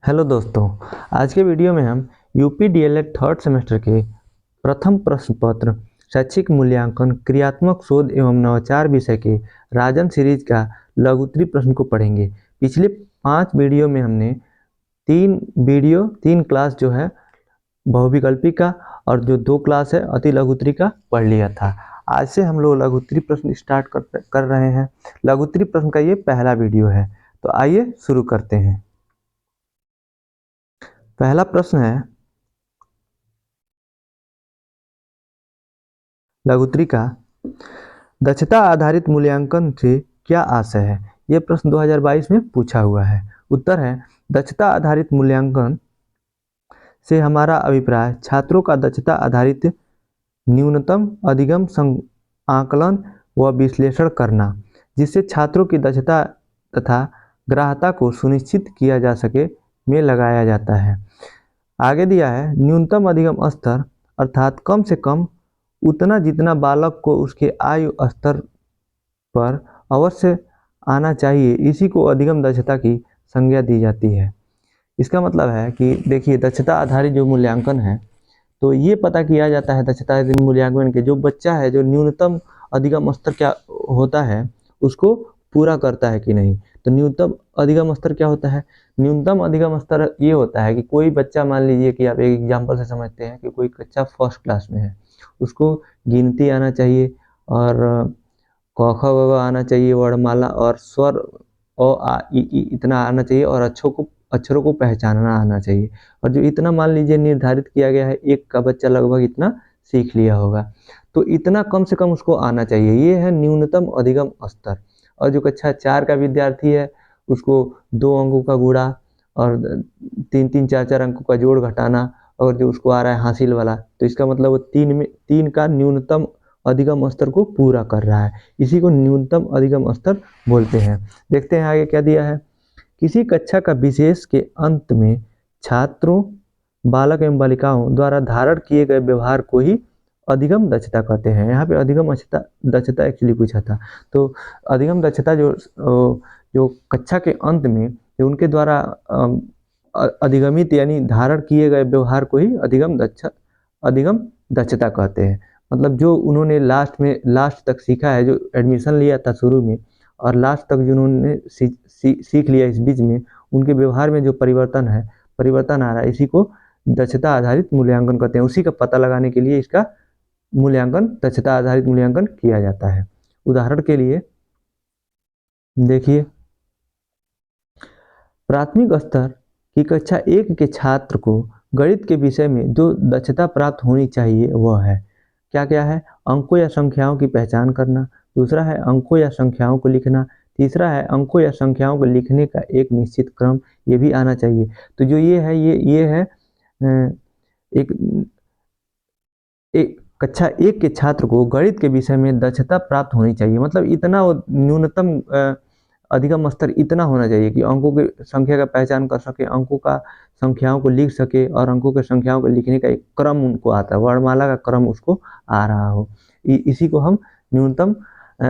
Hello दोस्तों, आज के वीडियो में हम यूपी डीएलएड थर्ड सेमेस्टर के प्रथम प्रश्न पत्र शैक्षिक मूल्यांकन क्रियात्मक शोध एवं नवाचार विषय के राजन सीरीज का लघुत्तरी प्रश्न को पढ़ेंगे। पिछले 5 वीडियो में हमने तीन क्लास जो है बहुविकल्पी का और जो 2 क्लास है अति लघुत्तरी का पढ़ लिया था। आज से हम लोग लघुत्तरी प्रश्न स्टार्ट कर रहे हैं। लघुत्तरी प्रश्न का ये पहला वीडियो है, तो आइए शुरू करते हैं। पहला प्रश्न है, लघुत्तरी का दक्षता आधारित मूल्यांकन से क्या आशय है। यह प्रश्न 2022 में पूछा हुआ है। उत्तर है, दक्षता आधारित मूल्यांकन से हमारा अभिप्राय छात्रों का दक्षता आधारित न्यूनतम अधिगम आकलन व विश्लेषण करना, जिससे छात्रों की दक्षता तथा ग्राह्यता को सुनिश्चित किया जा सके में लगाया जाता है। आगे दिया है, न्यूनतम अधिगम स्तर अर्थात कम से कम उतना जितना बालक को उसके आयु स्तर पर अवश्य आना चाहिए, इसी को अधिगम दक्षता की संज्ञा दी जाती है। इसका मतलब है कि देखिए, दक्षता आधारित जो मूल्यांकन है तो ये पता किया जाता है दक्षता आधारित मूल्यांकन के जो बच्चा है जो न्यूनतम अधिगम स्तर क्या होता है उसको पूरा करता है कि नहीं। तो न्यूनतम अधिगम स्तर क्या होता है? न्यूनतम अधिगम स्तर ये होता है कि कोई बच्चा, मान लीजिए कि आप एक एग्जाम्पल से समझते हैं कि कोई बच्चा फर्स्ट क्लास में है, उसको गिनती आना चाहिए और क ख ग घ आना चाहिए, वर्णमाला और स्वर अ आ इ ई इतना आना चाहिए और अक्षरों को पहचानना आना चाहिए। और जो इतना मान लीजिए निर्धारित किया गया है, एक का बच्चा लगभग इतना सीख लिया होगा, तो इतना कम से कम उसको आना चाहिए। ये है न्यूनतम अधिगम स्तर। और जो कक्षा 4 का विद्यार्थी है उसको 2 अंकों का गुणा और 3-3, 4-4 अंकों का जोड़ घटाना, और जो उसको आ रहा है हासिल वाला, तो इसका मतलब वो 3 का न्यूनतम अधिगम स्तर को पूरा कर रहा है। इसी को न्यूनतम अधिगम स्तर बोलते हैं। देखते हैं आगे क्या दिया है। किसी कक्षा का विशेष के अंत में छात्रों, बालक एवं बालिकाओं द्वारा धारण किए गए व्यवहार को ही अधिगम दक्षता कहते हैं। यहाँ पे अधिगम दक्षता एक्चुअली पूछा था। तो अधिगम दक्षता जो कक्षा के अंत में जो उनके द्वारा अधिगमित यानी धारण किए गए व्यवहार को ही अधिगम दक्षता कहते हैं। मतलब जो उन्होंने लास्ट तक सीखा है, जो एडमिशन लिया था शुरू में और लास्ट तक जिन्होंने सीख लिया इस बीच में, उनके व्यवहार में जो परिवर्तन आ रहा है, इसी को दक्षता आधारित मूल्यांकन कहते हैं। उसी का पता लगाने के लिए इसका मूल्यांकन, दक्षता आधारित मूल्यांकन किया जाता है। उदाहरण के लिए देखिए, प्राथमिक स्तर की कक्षा 1 के छात्र को गणित के विषय में जो दक्षता प्राप्त होनी चाहिए वह है क्या क्या है? अंकों या संख्याओं की पहचान करना, दूसरा है अंकों या संख्याओं को लिखना, तीसरा है अंकों या संख्याओं को लिखने का एक निश्चित क्रम, ये भी आना चाहिए। तो जो ये है एक एक कक्षा 1 के छात्र को गणित के विषय में दक्षता प्राप्त होनी चाहिए। मतलब इतना न्यूनतम अधिगम स्तर इतना होना चाहिए कि अंकों की संख्या का पहचान कर सके, अंकों का संख्याओं को लिख सके और अंकों के संख्याओं को लिखने का एक क्रम उनको आता है, वर्णमाला का क्रम उसको आ रहा हो। इसी को हम न्यूनतम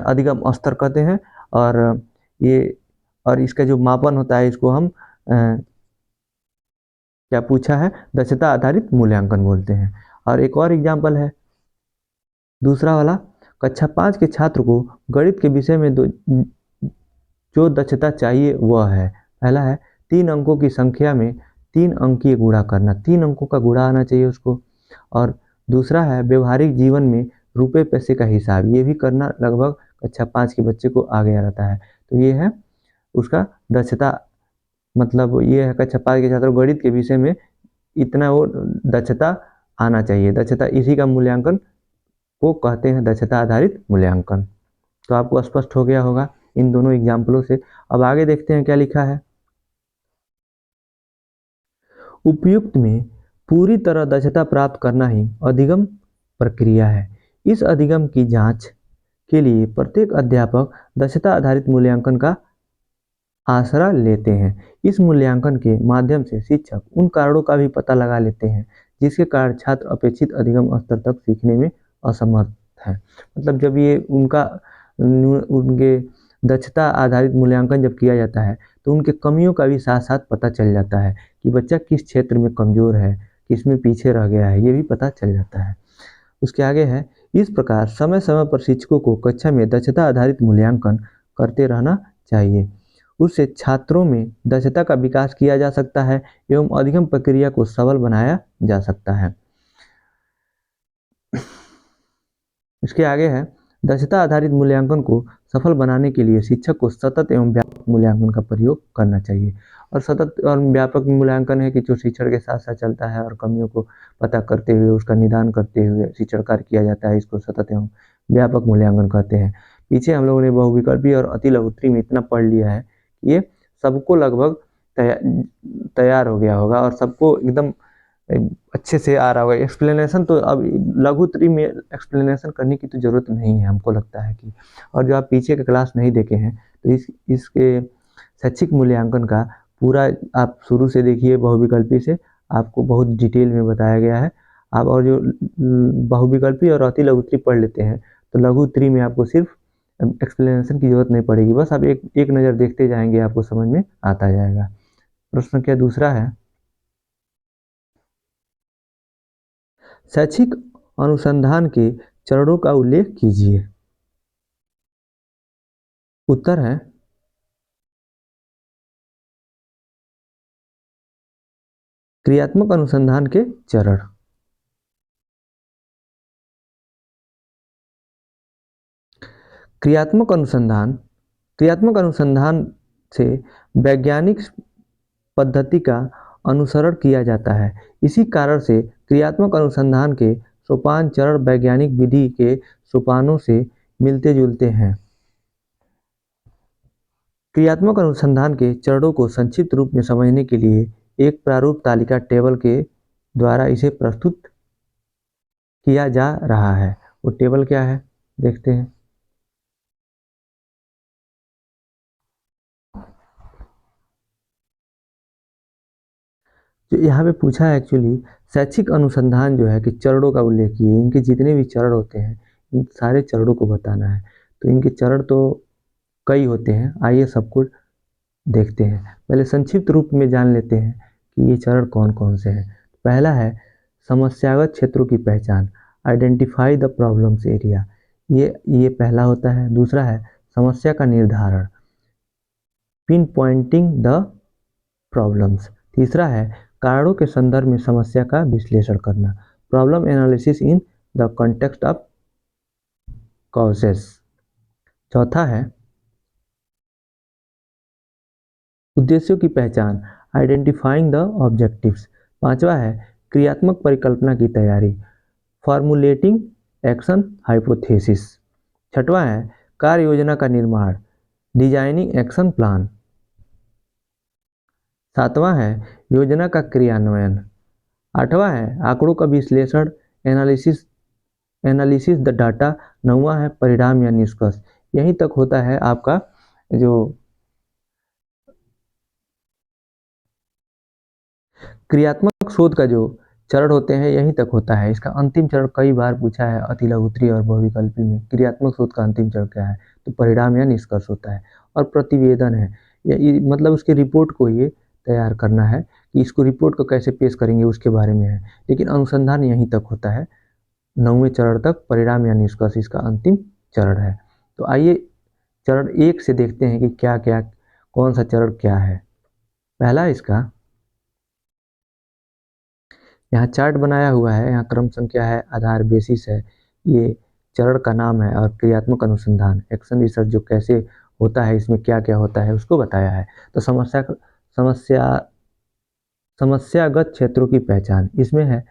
अधिगम स्तर कहते हैं। और इसका जो मापन होता है इसको हम क्या पूछा है? दक्षता आधारित मूल्यांकन बोलते हैं। और एक और एग्जाम्पल है दूसरा वाला, कक्षा 5 के छात्र को गणित के विषय में जो दक्षता चाहिए वह है, पहला है 3 अंकों की संख्या में 3 अंकीय गुणा करना, 3 अंकों का गुणा आना चाहिए उसको। और दूसरा है व्यवहारिक जीवन में रुपए पैसे का हिसाब, ये भी करना लगभग कक्षा 5 के बच्चे को आ गया रहता है। तो ये है उसका दक्षता, मतलब ये है कक्षा 5 के छात्र गणित के विषय में इतना वो दक्षता आना चाहिए। दक्षता, इसी का मूल्यांकन को कहते हैं दक्षता आधारित मूल्यांकन। तो आपको स्पष्ट हो गया होगा इन दोनों एग्जाम्पलों से। अब आगे देखते हैं क्या लिखा है। उपयुक्त में पूरी तरह दक्षता प्राप्त करना ही अधिगम प्रक्रिया है। इस अधिगम की जांच के लिए प्रत्येक अध्यापक दक्षता आधारित मूल्यांकन का आसरा लेते हैं। इस मूल्यांकन के माध्यम से शिक्षक उन कारणों का भी पता लगा लेते हैं जिसके कारण छात्र अपेक्षित अधिगम स्तर तक सीखने में असमर्थ है। मतलब जब ये उनके दक्षता आधारित मूल्यांकन जब किया जाता है तो उनके कमियों का भी साथ साथ पता चल जाता है कि बच्चा किस क्षेत्र में कमज़ोर है, किस में पीछे रह गया है, ये भी पता चल जाता है। उसके आगे है, इस प्रकार समय समय पर शिक्षकों को कक्षा में दक्षता आधारित मूल्यांकन करते रहना चाहिए। उससे छात्रों में दक्षता का विकास किया जा सकता है एवं अधिगम प्रक्रिया को सबल बनाया जा सकता है। इसके आगे है, दक्षता आधारित मूल्यांकन को सफल बनाने के लिए शिक्षक को सतत एवं व्यापक मूल्यांकन का प्रयोग करना चाहिए। और सतत और व्यापक मूल्यांकन है कि जो शिक्षण के साथ साथ चलता है और कमियों को पता करते हुए उसका निदान करते हुए शिक्षण कार्य किया जाता है, इसको सतत एवं व्यापक मूल्यांकन कहते हैं। पीछे हम लोगों ने बहुविकल्पी और अति लघुत्तरी में इतना पढ़ लिया है, ये सबको लगभग तैयार हो गया होगा और सबको एकदम अच्छे से आ रहा होगा। एक्सप्लेनेशन तो अब लघुत्तरी में एक्सप्लेनेशन करने की तो ज़रूरत नहीं है, हमको लगता है कि। और जो आप पीछे के क्लास नहीं देखे हैं तो इसके शैक्षिक मूल्यांकन का पूरा आप शुरू से देखिए, बहुविकल्पी से आपको बहुत डिटेल में बताया गया है। आप और जो बहुविकल्पी और अति लघुत्तरी पढ़ लेते हैं तो लघुत्तरी में आपको सिर्फ एक्सप्लेनेशन की जरूरत नहीं पड़ेगी, बस आप एक नज़र देखते जाएंगे, आपको समझ में आता जाएगा। प्रश्न क्या दूसरा है, शैक्षिक अनुसंधान के चरणों का उल्लेख कीजिए। उत्तर है, क्रियात्मक अनुसंधान के चरण। क्रियात्मक अनुसंधान से वैज्ञानिक पद्धति का अनुसरण किया जाता है। इसी कारण से क्रियात्मक अनुसंधान के सोपान चरण वैज्ञानिक विधि के सोपानों से मिलते जुलते हैं। क्रियात्मक अनुसंधान के चरणों को संक्षिप्त रूप में समझने के लिए एक प्रारूप तालिका टेबल के द्वारा इसे प्रस्तुत किया जा रहा है। वो टेबल क्या है देखते हैं। जो यहाँ पे पूछा है एक्चुअली, शैक्षिक अनुसंधान जो है कि चरणों का उल्लेख किए, इनके जितने भी चरण होते हैं इन सारे चरणों को बताना है। तो इनके चरण तो कई होते हैं, आइए सबको देखते हैं। पहले संक्षिप्त रूप में जान लेते हैं कि ये चरण कौन कौन से हैं। पहला है समस्यागत क्षेत्रों की पहचान, आइडेंटिफाई द प्रॉब्लम्स एरिया, ये पहला होता है। दूसरा है समस्या का निर्धारण, पिन पॉइंटिंग द प्रॉब्लम्स। तीसरा है कारणों के संदर्भ में समस्या का विश्लेषण करना, problem analysis in the context of causes. चौथा है उद्देश्यों की पहचान, आइडेंटिफाइंग द ऑब्जेक्टिव्स। पांचवा है क्रियात्मक परिकल्पना की तैयारी, फॉर्मुलेटिंग एक्शन हाइपोथेसिस। छठवां है कार्य योजना का निर्माण, डिजाइनिंग एक्शन प्लान। सातवां है योजना का क्रियान्वयन। आठवां है आंकड़ों का विश्लेषण, एनालिसिस द डाटा। नौवां है परिणाम या निष्कर्ष। यहीं तक होता है आपका जो क्रियात्मक शोध का जो चरण होते हैं, यहीं तक होता है। इसका अंतिम चरण कई बार पूछा है अति लघुत्तरी और बहुविकल्पी में, क्रियात्मक शोध का अंतिम चरण क्या है, तो परिणाम या निष्कर्ष होता है। और प्रतिवेदन है, मतलब उसके रिपोर्ट को ये तैयार करना है कि इसको रिपोर्ट को कैसे पेश करेंगे उसके बारे में है। लेकिन अनुसंधान यहीं तक होता है, 9वें चरण तक। परिणाम या निष्कर्ष इसका अंतिम चरण है। तो आइए चरण 1 से देखते हैं कि क्या क्या कौन सा चरण क्या है। पहला इसका यहाँ चार्ट बनाया हुआ है, यहाँ क्रम संख्या है, आधार बेसिस है, ये चरण का नाम है। और क्रियात्मक अनुसंधान एक्शन रिसर्च जो कैसे होता है, इसमें क्या क्या होता है उसको बताया है। तो समस्यागत क्षेत्रों की पहचान, इसमें है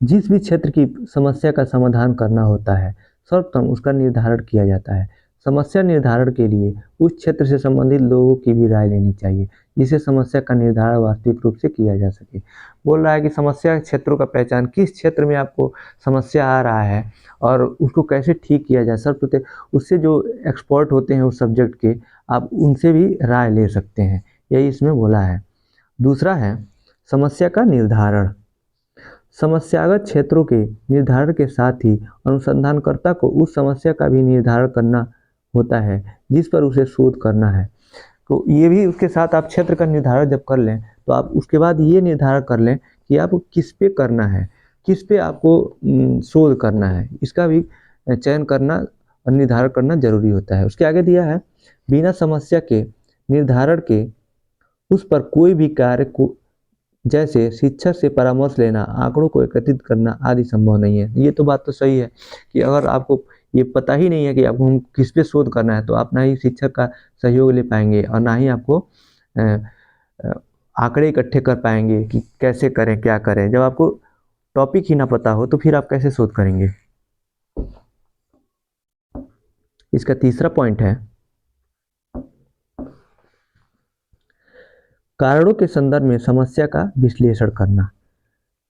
जिस भी क्षेत्र की समस्या का समाधान करना होता है सर्वप्रथम उसका निर्धारण किया जाता है। समस्या निर्धारण के लिए उस क्षेत्र से संबंधित लोगों की भी राय लेनी चाहिए जिससे समस्या का निर्धारण वास्तविक रूप से किया जा सके। बोल रहा है कि समस्या क्षेत्रों का पहचान, किस क्षेत्र में आपको समस्या आ रहा है और उसको कैसे ठीक किया जाए। सर्वप्रथम उससे जो एक्सपर्ट होते हैं उस सब्जेक्ट के, आप उनसे भी राय ले सकते हैं, यही इसमें बोला है। दूसरा है समस्या का निर्धारण। समस्यागत क्षेत्रों के निर्धारण के साथ ही अनुसंधानकर्ता को उस समस्या का भी निर्धारण करना होता है जिस पर उसे शोध करना है। तो ये भी उसके साथ आप क्षेत्र का निर्धारण जब कर लें तो आप उसके बाद ये निर्धारण कर लें कि आपको किस पे करना है, किस पे आपको शोध करना है, इसका भी चयन करना और निर्धारण करना जरूरी होता है। उसके आगे दिया है, बिना समस्या के निर्धारण के उस पर कोई भी कार्य को जैसे शिक्षक से परामर्श लेना, आंकड़ों को एकत्रित करना आदि संभव नहीं है। ये तो बात तो सही है कि अगर आपको ये पता ही नहीं है कि आपको हम किस पे शोध करना है तो आप ना ही शिक्षक का सहयोग ले पाएंगे और ना ही आपको अ, अ, आंकड़े इकट्ठे कर पाएंगे कि कैसे करें क्या करें। जब आपको टॉपिक ही ना पता हो तो फिर आप कैसे शोध करेंगे। इसका तीसरा पॉइंट है, कारणों के संदर्भ में समस्या का विश्लेषण करना।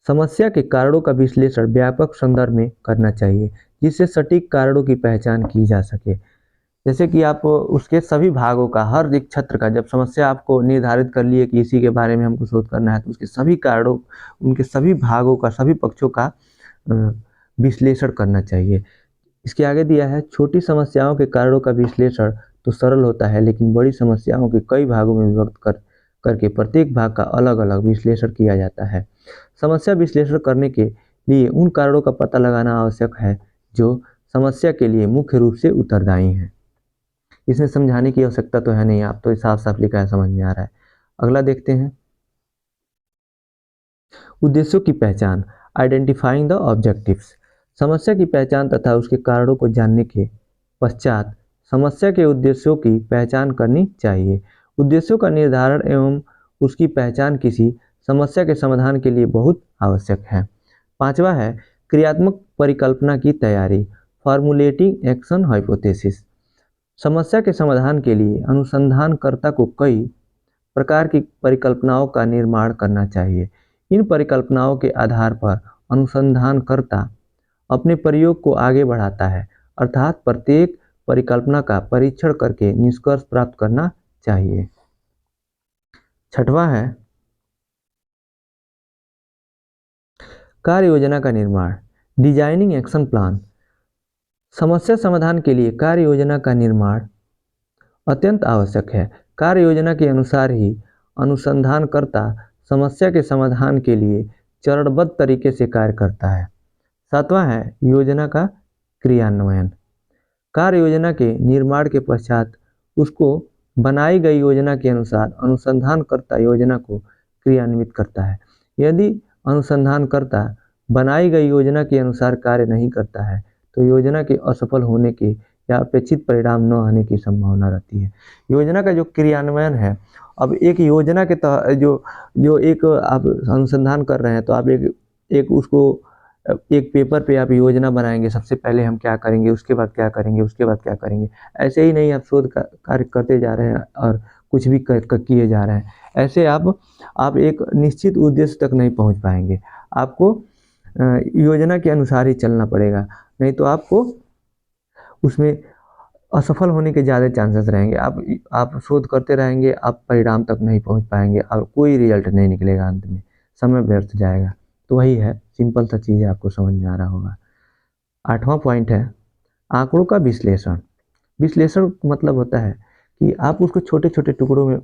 समस्या के कारणों का विश्लेषण व्यापक संदर्भ में करना चाहिए जिससे सटीक कारणों की पहचान की जा सके। जैसे कि आप उसके सभी भागों का, हर एक क्षेत्र का, जब समस्या आपको निर्धारित कर लिए कि इसी के बारे में हमको शोध करना है तो उसके सभी कारणों, उनके सभी भागों का, सभी पक्षों का विश्लेषण करना चाहिए। इसके आगे दिया है, छोटी समस्याओं के कारणों का विश्लेषण तो सरल होता है लेकिन बड़ी समस्याओं के कई भागों में विभक्त करके प्रत्येक भाग का अलग अलग विश्लेषण किया जाता है। समस्या विश्लेषण करने के लिए उन कारणों का पता लगाना आवश्यक है जो समस्या के लिए मुख्य रूप से उत्तरदायी हैं। इसमें समझाने की आवश्यकता तो है नहीं, आप तो साफ साफ लिखा है, समझ में आ रहा है। अगला देखते हैं, उद्देश्यों की पहचान, आइडेंटिफाइंग द ऑब्जेक्टिव्स। समस्या की पहचान तथा उसके कारणों को जानने के पश्चात समस्या के उद्देश्यों की पहचान करनी चाहिए। उद्देश्यों का निर्धारण एवं उसकी पहचान किसी समस्या के समाधान के लिए बहुत आवश्यक है। पांचवा है, क्रियात्मक परिकल्पना की तैयारी, फॉर्मुलेटिंग एक्शन हाइपोथेसिस। समस्या के समाधान के लिए अनुसंधानकर्ता को कई प्रकार की परिकल्पनाओं का निर्माण करना चाहिए। इन परिकल्पनाओं के आधार पर अनुसंधानकर्ता अपने प्रयोग को आगे बढ़ाता है, अर्थात प्रत्येक परिकल्पना का परीक्षण करके निष्कर्ष प्राप्त करना चाहिए। छठवां है, कार्य योजना का निर्माण, डिजाइनिंग एक्शन प्लान। समस्या समाधान के लिए कार्य योजना का निर्माण अत्यंत आवश्यक है। कार्य योजना के अनुसार ही अनुसंधानकर्ता समस्या के समाधान के लिए चरणबद्ध तरीके से कार्य करता है। सातवां है, योजना का क्रियान्वयन। कार्य योजना के निर्माण के पश्चात उसको बनाई गई योजना के अनुसार अनुसंधानकर्ता योजना को क्रियान्वित करता है। यदि अनुसंधानकर्ता बनाई गई योजना के अनुसार कार्य नहीं करता है तो योजना के असफल होने के या अपेक्षित परिणाम न आने की संभावना रहती है। योजना का जो क्रियान्वयन है, अब एक योजना के तहत जो जो एक आप अनुसंधान कर रहे हैं तो आप एक उसको एक पेपर पे आप योजना बनाएंगे, सबसे पहले हम क्या करेंगे, उसके बाद क्या करेंगे, उसके बाद क्या करेंगे। ऐसे ही नहीं आप शोध कार्य करते जा रहे हैं और कुछ भी किए जा रहे हैं। ऐसे आप एक निश्चित उद्देश्य तक नहीं पहुंच पाएंगे। आपको योजना के अनुसार ही चलना पड़ेगा, नहीं तो आपको उसमें असफल होने के ज़्यादा चांसेस रहेंगे। आप शोध करते रहेंगे, आप परिणाम तक नहीं पहुंच पाएंगे और कोई रिजल्ट नहीं निकलेगा, अंत में समय व्यर्थ जाएगा। तो वही है, सिंपल सा चीज़ है, आपको समझ में आ रहा होगा। आठवां पॉइंट है, आंकड़ों का विश्लेषण। विश्लेषण मतलब होता है कि आप उसको छोटे छोटे टुकड़ों में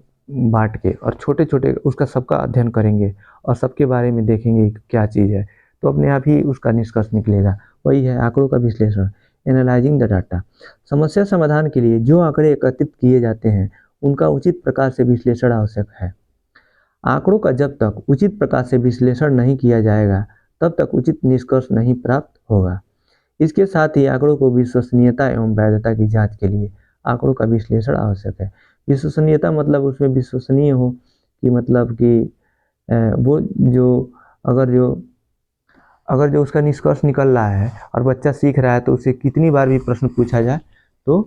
बांट के और छोटे छोटे उसका सबका अध्ययन करेंगे और सबके बारे में देखेंगे कि क्या चीज़ है, तो अपने आप ही उसका निष्कर्ष निकलेगा। वही है आंकड़ों का विश्लेषण, एनालाइजिंग द डाटा। समस्या समाधान के लिए जो आंकड़े एकत्रित किए जाते हैं उनका उचित प्रकार से विश्लेषण आवश्यक है। आंकड़ों का जब तक उचित प्रकार से विश्लेषण नहीं किया जाएगा तब तक उचित निष्कर्ष नहीं प्राप्त होगा। इसके साथ ही आंकड़ों को विश्वसनीयता एवं वैधता की जांच के लिए आंकड़ों का विश्लेषण आवश्यक है। विश्वसनीयता मतलब उसमें विश्वसनीय हो कि मतलब कि वो जो अगर जो अगर जो उसका निष्कर्ष निकल रहा है और बच्चा सीख रहा है तो उसे कितनी बार भी प्रश्न पूछा जाए तो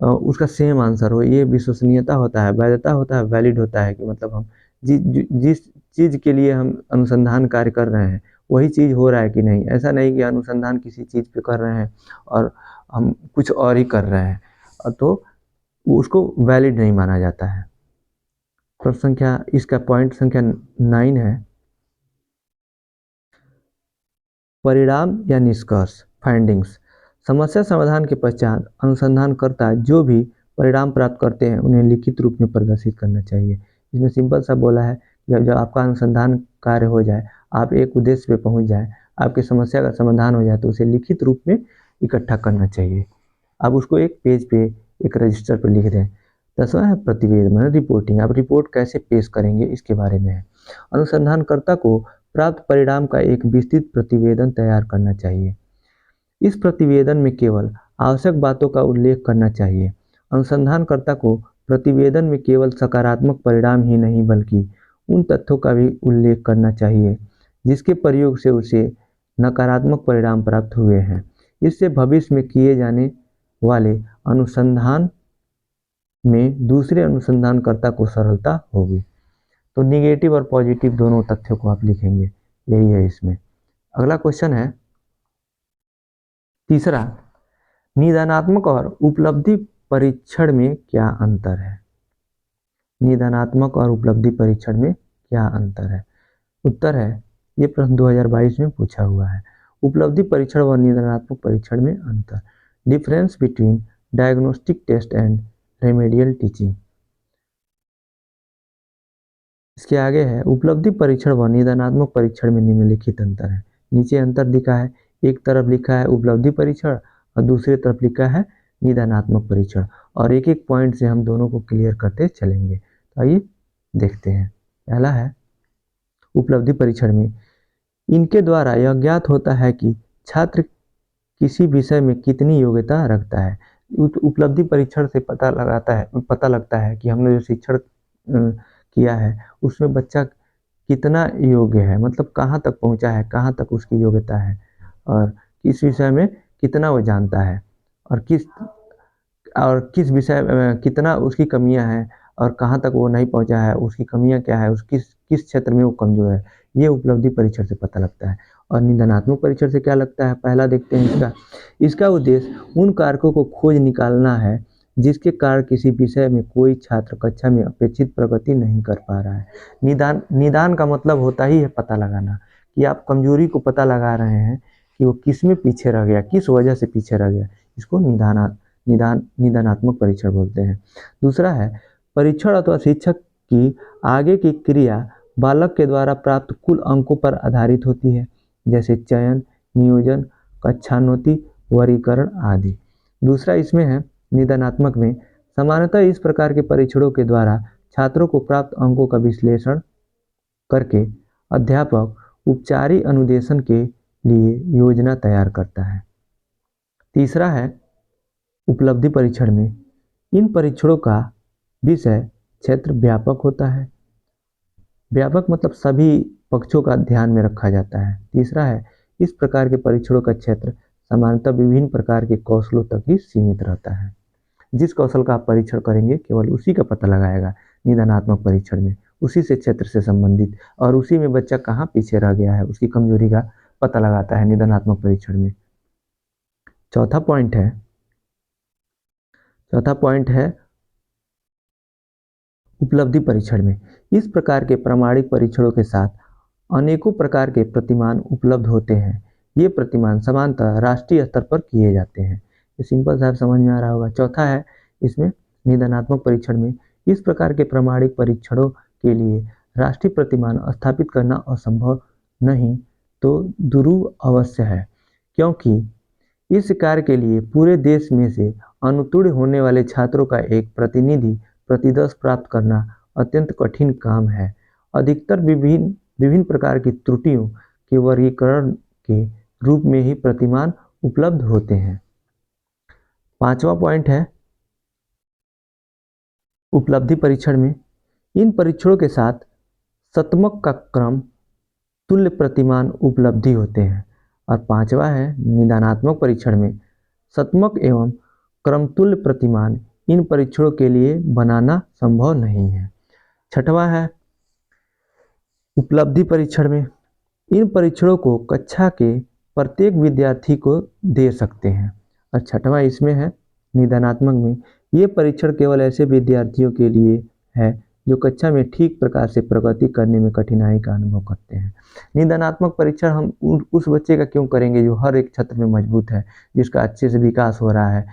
उसका सेम आंसर हो, ये विश्वसनीयता होता है। वैधता होता है, वैलिड होता है कि मतलब हम जिस चीज़ के लिए हम अनुसंधान कार्य कर रहे हैं वही चीज़ हो रहा है कि नहीं। ऐसा नहीं कि अनुसंधान किसी चीज़ पे कर रहे हैं और हम कुछ और ही कर रहे हैं तो उसको वैलिड नहीं माना जाता है। प्रश्न संख्या, इसका पॉइंट संख्या 9 है, परिणाम या निष्कर्ष, फाइंडिंग्स। समस्या समाधान के पश्चात अनुसंधानकर्ता जो भी परिणाम प्राप्त करते हैं उन्हें लिखित रूप में प्रदर्शित करना चाहिए। इसमें सिंपल सा बोला है, जब आपका अनुसंधान कार्य हो जाए, आप एक उद्देश्य पे पहुंच जाए, आपकी समस्या का समाधान हो जाए, तो उसे लिखित रूप में इकट्ठा करना चाहिए। आप उसको एक पेज पे, एक रजिस्टर पे लिख दें। 10वां है प्रतिवेदन, मतलब रिपोर्टिंग। आप रिपोर्ट कैसे पेश करेंगे इसके बारे में है। अनुसंधानकर्ता को प्राप्त परिणाम का एक विस्तृत प्रतिवेदन तैयार करना चाहिए। इस प्रतिवेदन में केवल आवश्यक बातों का उल्लेख करना चाहिए। अनुसंधानकर्ता को प्रतिवेदन में केवल सकारात्मक परिणाम ही नहीं बल्कि उन तथ्यों का भी उल्लेख करना चाहिए जिसके प्रयोग से उसे नकारात्मक परिणाम प्राप्त हुए हैं। इससे भविष्य में किए जाने वाले अनुसंधान में दूसरे अनुसंधानकर्ता को सरलता होगी। तो निगेटिव और पॉजिटिव दोनों तथ्यों को आप लिखेंगे, यही है इसमें। अगला क्वेश्चन है तीसरा, निदानात्मक और उपलब्धि परीक्षण में क्या अंतर है? निदानात्मक और उपलब्धि परीक्षण में क्या अंतर है? उत्तर है, ये प्रश्न 2022 में पूछा हुआ है। उपलब्धि परीक्षण व निदानात्मक परीक्षण में अंतर। Difference between diagnostic test and remedial teaching. इसके आगे है, उपलब्धि परीक्षण व निदानात्मक परीक्षण में निम्नलिखित अंतर है। नीचे अंतर दिखा है, एक तरफ लिखा है उपलब्धि परीक्षण और दूसरी तरफ लिखा है निदानात्मक परीक्षण, और एक एक पॉइंट से हम दोनों को क्लियर करते चलेंगे। तो आइए देखते हैं। पहला है उपलब्धि परीक्षण में, इनके द्वारा यह ज्ञात होता है कि छात्र किसी विषय में कितनी योग्यता रखता है। उपलब्धि परीक्षण से पता लगता है कि हमने जो शिक्षण किया है उसमें बच्चा कितना योग्य है, मतलब कहाँ तक पहुँचा है, कहाँ तक उसकी योग्यता है, और किस विषय में कितना वो जानता है, और किस विषय में कितना उसकी कमियां हैं, और कहाँ तक वो नहीं पहुँचा है, उसकी कमियां क्या है, किस क्षेत्र में वो कमज़ोर है। ये उपलब्धि परीक्षण से पता लगता है। और निदानात्मक परीक्षण से क्या लगता है, पहला देखते हैं इसका उद्देश्य उन कारकों को खोज निकालना है जिसके कारण किसी विषय में कोई छात्र कक्षा में अपेक्षित प्रगति नहीं कर पा रहा है। निदान का मतलब होता ही है पता लगाना, कि आप कमजोरी को पता लगा रहे हैं कि वो किस में पीछे रह गया, किस वजह से पीछे रह गया। इसको निदानात्मक परीक्षण बोलते हैं। दूसरा है, परीक्षण अथवा शिक्षक की आगे की क्रिया बालक के द्वारा प्राप्त कुल अंकों पर आधारित होती है, जैसे चयन, नियोजन, कक्षान्वति, वर्गीकरण आदि। दूसरा इसमें है निदानात्मक में, सामान्यतः इस प्रकार के परीक्षणों के द्वारा छात्रों को प्राप्त अंकों का विश्लेषण करके अध्यापक उपचारी अनुदेशन के लिए योजना तैयार करता है। तीसरा है उपलब्धि परीक्षण में, इन परीक्षणों का विषय क्षेत्र व्यापक होता है। व्यापक मतलब सभी पक्षों का ध्यान में रखा जाता है। तीसरा है, इस प्रकार के परीक्षणों का क्षेत्र सामान्यतः विभिन्न प्रकार के कौशलों तक ही सीमित रहता है। जिस कौशल का आप परीक्षण करेंगे केवल उसी का पता लगाएगा निदानात्मक परीक्षण में, उसी से क्षेत्र से संबंधित, और उसी में बच्चा कहाँ पीछे रह गया है उसकी कमजोरी का पता लगाता है निदानात्मक परीक्षण में। चौथा पॉइंट है उपलब्धि परीक्षण में, इस प्रकार के प्रामाणिक परीक्षणों के साथ अनेकों प्रकार के प्रतिमान उपलब्ध होते हैं। ये प्रतिमान समानतः राष्ट्रीय स्तर पर किए जाते हैं। ये सिंपल सा समझ में आ रहा होगा। चौथा है इसमें निदानात्मक परीक्षण में, इस प्रकार के प्रामाणिक परीक्षणों के लिए राष्ट्रीय प्रतिमान स्थापित करना असंभव नहीं तो दुरूह अवश्य है, क्योंकि इस कार्य के लिए पूरे देश में से अनुत्तीर्ण होने वाले छात्रों का एक प्रतिनिधि प्रतिदर्श प्राप्त करना अत्यंत कठिन काम है। अधिकतर विभिन्न प्रकार की त्रुटियों के वर्गीकरण के रूप में ही प्रतिमान उपलब्ध होते हैं। पांचवा पॉइंट है उपलब्धि परीक्षण में, इन परीक्षणों के साथ शतमक का क्रम तुल्य प्रतिमान उपलब्धि होते हैं। और पांचवा है निदानात्मक परीक्षण में, शतमक एवं क्रमतुल्य प्रतिमान इन परीक्षणों के लिए बनाना संभव नहीं है। छठवां है उपलब्धि परीक्षण में, इन परीक्षणों को कक्षा के प्रत्येक विद्यार्थी को दे सकते हैं। और छठवां इसमें है निदानात्मक में, ये परीक्षण केवल ऐसे विद्यार्थियों के लिए है जो कक्षा में ठीक प्रकार से प्रगति करने में कठिनाई का अनुभव करते हैं। निदानात्मक परीक्षण हम उस बच्चे का क्यों करेंगे जो हर एक क्षेत्र में मजबूत है, जिसका अच्छे से विकास हो रहा है,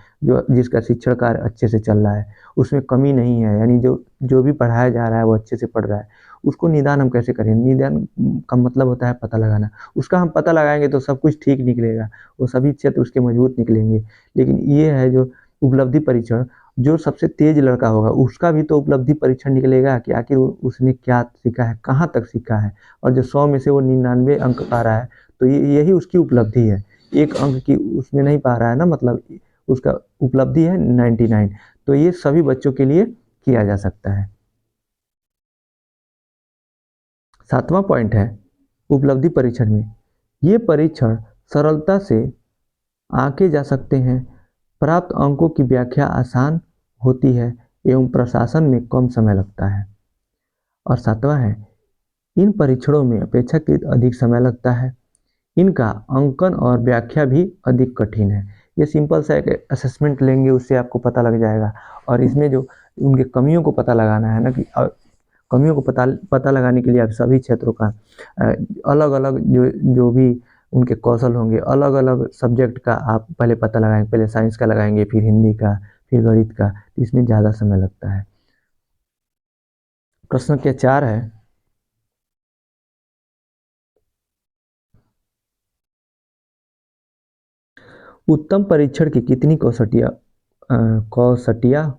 जिसका शिक्षण कार्य अच्छे से चल रहा है, उसमें कमी नहीं है, यानी जो भी पढ़ाया जा रहा है वो अच्छे से पढ़ रहा है, उसको निदान हम कैसे करें? निदान का मतलब होता है पता लगाना। उसका हम पता लगाएंगे तो सब कुछ ठीक निकलेगा, वो सभी क्षेत्र उसके मजबूत निकलेंगे। लेकिन ये है जो उपलब्धि परीक्षण, जो सबसे तेज लड़का होगा उसका भी तो उपलब्धि परीक्षण निकलेगा कि आखिर उसने क्या सीखा है, कहाँ तक सीखा है। और जो 100 में से वो 99 अंक पा रहा है, तो यही उसकी उपलब्धि है। एक अंक की उसमें नहीं पा रहा है ना, मतलब उसका उपलब्धि है 99। तो ये सभी बच्चों के लिए किया जा सकता है। 7वां पॉइंट है उपलब्धि परीक्षण में, ये परीक्षण सरलता से आंके जा सकते हैं, प्राप्त अंकों की व्याख्या आसान होती है एवं प्रशासन में कम समय लगता है। और 7वां है, इन परीक्षणों में अपेक्षाकृत अधिक समय लगता है, इनका अंकन और व्याख्या भी अधिक कठिन है। ये सिंपल सा एक असेसमेंट लेंगे, उससे आपको पता लग जाएगा। और इसमें जो उनके कमियों को पता लगाना है ना, कि कमियों को पता लगाने के लिए आप सभी क्षेत्रों का अलग अलग जो भी उनके कौशल होंगे, अलग अलग सब्जेक्ट का आप पहले पता लगाएंगे। पहले साइंस का लगाएंगे, फिर हिंदी का, फिर गणित का, इसमें ज़्यादा समय लगता है। प्रश्न संख्या 4 है, उत्तम परीक्षण की कितनी कौसटियाँ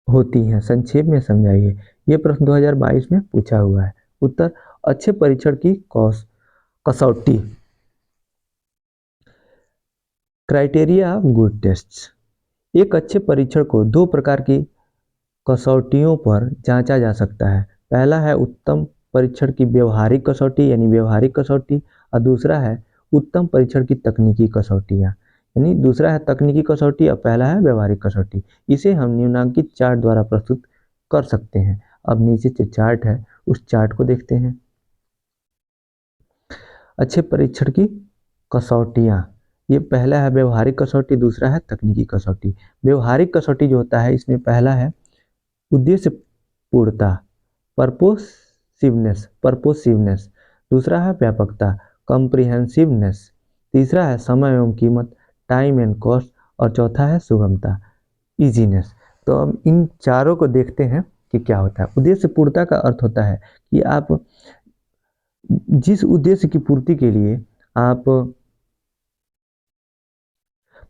होती हैं, संक्षेप में समझाइए। ये प्रश्न 2022 में पूछा हुआ है। उत्तर, अच्छे परीक्षण की कसौटी। Criteria of good tests. एक अच्छे परीक्षण को दो प्रकार की कसौटियों पर जांचा जा सकता है। पहला है उत्तम परीक्षण की व्यवहारिक कसौटी, यानी व्यवहारिक कसौटी, और दूसरा है उत्तम परीक्षण की तकनीकी कसौटियाँ, यानी दूसरा है तकनीकी कसौटी और पहला है व्यवहारिक कसौटी। इसे हम निम्नांकित चार्ट द्वारा प्रस्तुत कर सकते हैं। अब नीचे जो चार्ट है उस चार्ट को देखते हैं। अच्छे परीक्षण की कसौटियाँ, ये पहला है व्यवहारिक कसौटी, दूसरा है तकनीकी कसौटी। व्यवहारिक कसौटी जो होता है, इसमें पहला है उद्देश्य पूर्णता, पर्पोसिवनेस, दूसरा है व्यापकता, कॉम्प्रिहेंसिवनेस, तीसरा है समय एवं कीमत, टाइम एंड कॉस्ट, और चौथा है सुगमता, इजीनेस। तो हम इन चारों को देखते हैं कि क्या होता है। उद्देश्य पूर्णता का अर्थ होता है कि आप जिस उद्देश्य की पूर्ति के लिए आप